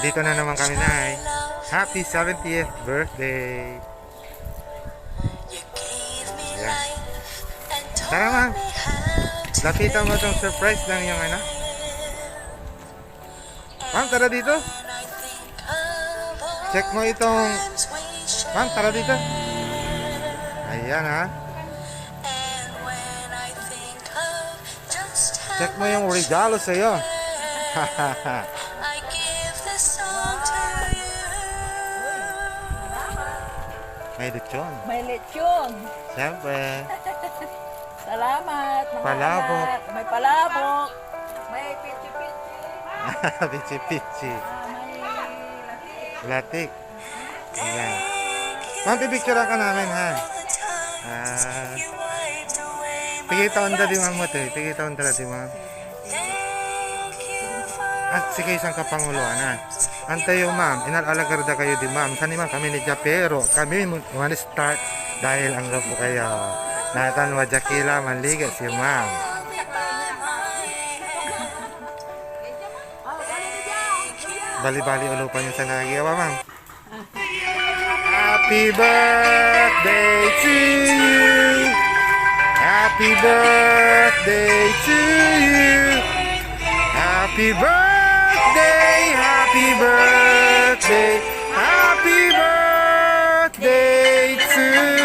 Dito na naman kami, Nay. Happy 70th birthday. Ayan. Tara, ma'am. Lapitan mo itong surprise ng iyong anak. Ma'am, tara dito. Check mo itong... Ma'am, tara dito. Ayan, ha. Check mo yung regalo sa'yo. Hahaha. May lechon. May lechon. Siyempre. Salamat. Mga Palabok. anak. May palabok. May pichi-pichi. Pichi-pichi. May latik. Latik. Ayan. Ma'am, pipicturean ka namin, ha? Pigitaon da di ma'am mo, te. Pigitaon da di ma'am. At sige, isang kapanguluan, ha? Antayo, ma'am. Inalalagarda kayo di, ma'am. Sani, ma'am, kami ni pero kami want start dahil ang po kayo. Natan wajakila manliga si ma'am. Bali-bali ulupan yung sa nagagiwa, ma'am. Happy birthday to you. Happy birthday to you. Happy birthday, happy birthday, happy birthday to you.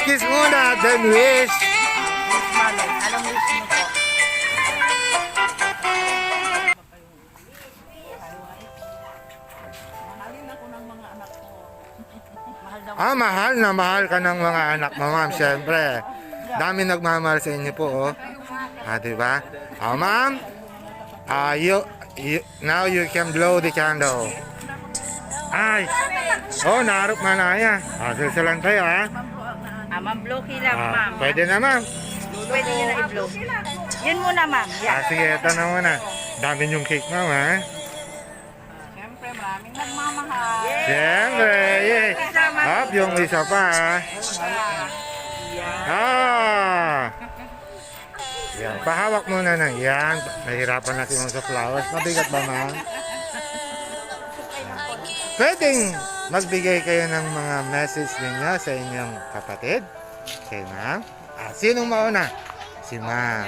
Kiss muna, then wish. Anong wish mo po? Mahalin ako ng mga anak ko. Mahal ka ng mga anak mo, ma'am, syempre. Dami nagmamahal sa inyo po, oh. Diba? Ma'am, now you can blow the candle. Ay, naarap manaya. Silsilan tayo, ha? Ma'am, blow kila, ma'am. Pwede na, ma'am. Pwede nyo na i-blow. Yun muna, ma'am. Yan. Sige, ito na muna. Dami yung cake, ma'am, ha? Siyempre, maraming nagmamahal. Siyempre, yay. Hop, yung isa pa, ha? Yan, pahawak muna ng yan. Nahirapan na si Ma'am sa flowers. Mabigat ba, ma'am? Pwedeng magbigay kayo ng mga message ninyo sa inyong kapatid. Okay, ma'am? Sinong mauna? Si ma'am.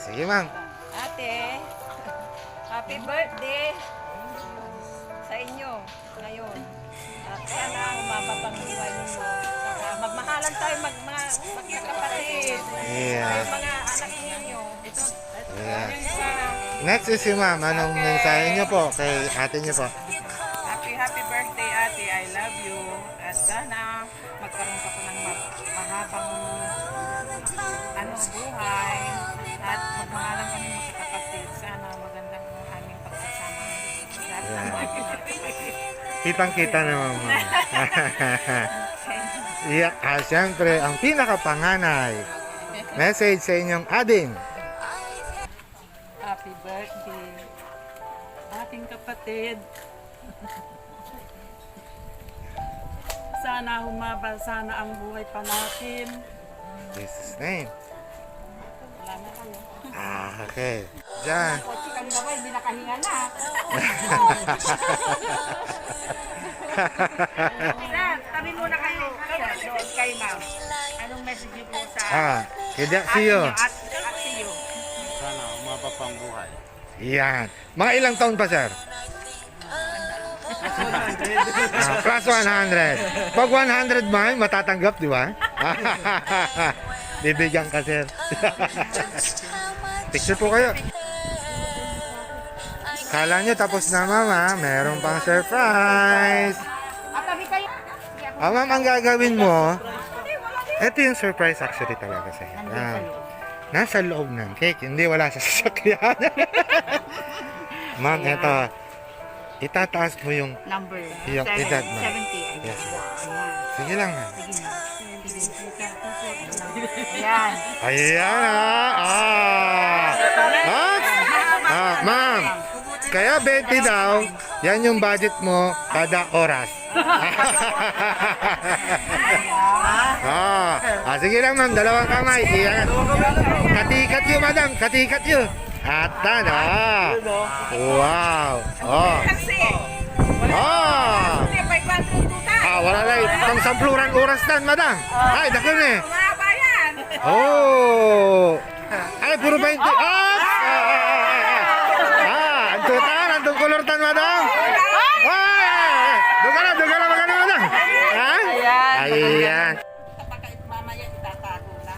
Sige, ma'am. Ate, happy birthday sa inyo ngayon. At sana umabot ang buhay ninyo. Saka magmahalan tayo magkakapatid. Yeah. Yung mga anak ninyo. Yeah. Next is si ma'am. Anong mensahe niyo po kay ate niyo po? Happy birthday, ate. I love you. At sana magkaroon ka po ng mahabang buhay. At magmahalan kami magkakapatid. Sana magandang aming pagsasama. Kitang-kita naman, ma'am. Yeah, siyempre, ang pinakapanganay. Message sa inyong ading. Happy birthday, ating kapatid. Sana humaba, sana ang buhay pa natin. Jesus' name. Salamat kayo. Okay. Diyan. Kotse kami naman, hindi nakahinga na. Sir, tabi muna kayo. Doon kay ma'am. Anong message niyo po sa Kaya see you. at see you? Sana umaba pang buhay. Yan. Mga ilang taon pa, sir? Plus 100. Pag 100 man, matatanggap, di ba? Bibigyan ka, sir. Picture po kayo. Kala nyo tapos na, mama. Meron pang surprise. Ma'am, ang gagawin mo, ito yung surprise actually talaga sa'yo. Nasa loob ng cake. Hindi, wala sa sasakyan. Ma'am, ito. Itataas mo yung Number. Yung edad mo. 70. Yes. Sige lang, ma'am. Sige na. Ayan. Ayan ma'am. Kaya 20 daw, yan yung budget mo kada oras. Sige lang ma'am, dalawang kamay. Iyan. Katikat yun madam, katikat yun. Atan, Wow. Kasi, hindi, 500 tuta. Wala lang. Pang sampluran oras tan, madam. Ay, dakon eh. Mahaba yan. Ay, puro 20. Ang tutan, ang color tan, madam. Doon ka na, madam. Ayan. Baka mamaya itatago na.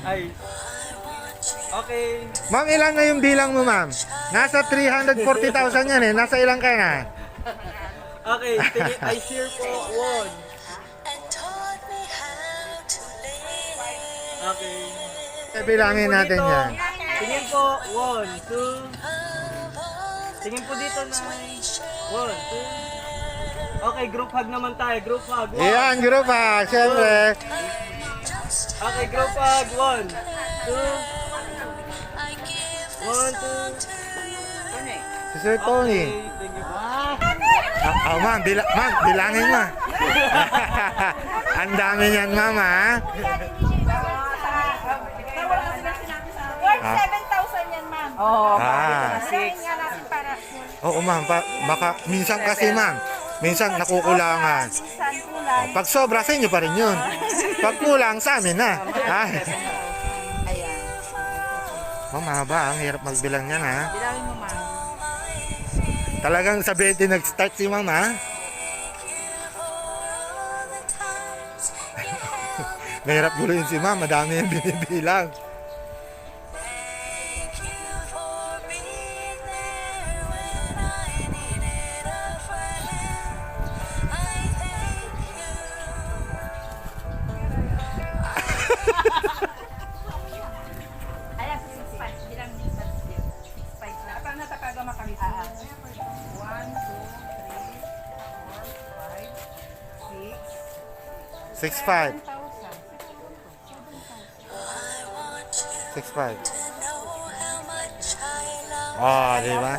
Ay. Okay. Ma'am, ilan na yung bilang mo, ma'am? Nasa 340,000 yan eh. Nasa ilang ka na? Okay, I share po 1. Okay. Bilangin natin yan. Tingin po 1, 2. Tingin po dito na 1, 2. Okay, group hug naman tayo. Group hug. Ayan, group ha. Siyempre. Okay, group hug. 1, 2. 1, 2. Si Sir Tony. Okay, thank you po. Ma'am, bilangin mo. Ang dami niyan, ma'am, ha? Worth 7,000 yan, ma'am. Oo, Sabihin nga natin para Oo, ma'am. Baka, minsan kasi, ma'am. Minsan nakukulangan. minsan kulay. Pag sobra, sa inyo pa rin yun. Pag kulang, sa amin na. Ay. Ma'am, mahaba. Ang hirap magbilang yan, ha? bilangin mo, ma'am. Talagang sa 20 nag-start si ma'am, ha? Mahirap guluhin si ma'am. Madami yung binibilang. Ayan, 6,500. Bilang din sa 6,500 na. Paano tataga makamit? 1, 2, 3, 4, 5, 6, 6'5". 1,000. 6'5". Di ba?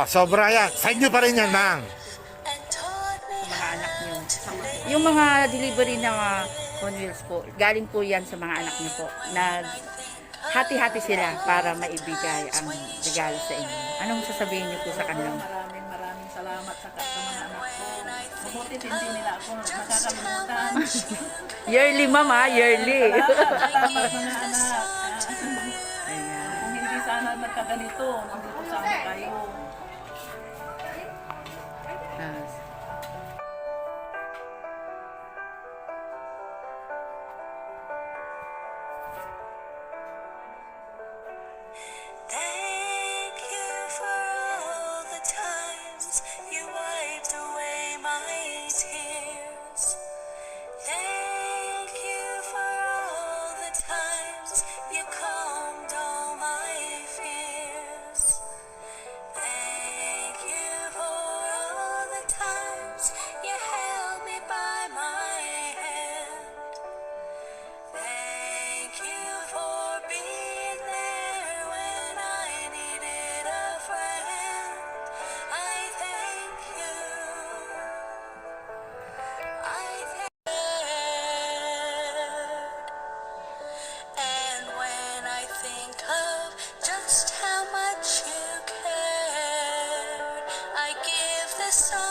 Sobra yan. Sa inyo pa rin yan, ma'am. Mga anak niyo. Yung mga delivery ng Conwheels po, galing po yan sa mga anak niyo po. Na hati-hati sila para maibigay ang regalo sa inyo. Anong sasabihin niyo po sa kanila? Maraming salamat sa mga anak ko. Mabuti hindi nila ako makakalimutan. Yearly, mama, yearly. Salamat mga anak. Ayan. Kung hindi sana nagkaganito, nandito sana kayo. Ah, Thank you for all the times you wiped away my tears. Thank you for all the times you calmed all my fears. Thank you for all the times you held me by my hand. Thank you for being there when I needed a friend. I thank you. I thank you. And when I think of just how much you cared, I give this song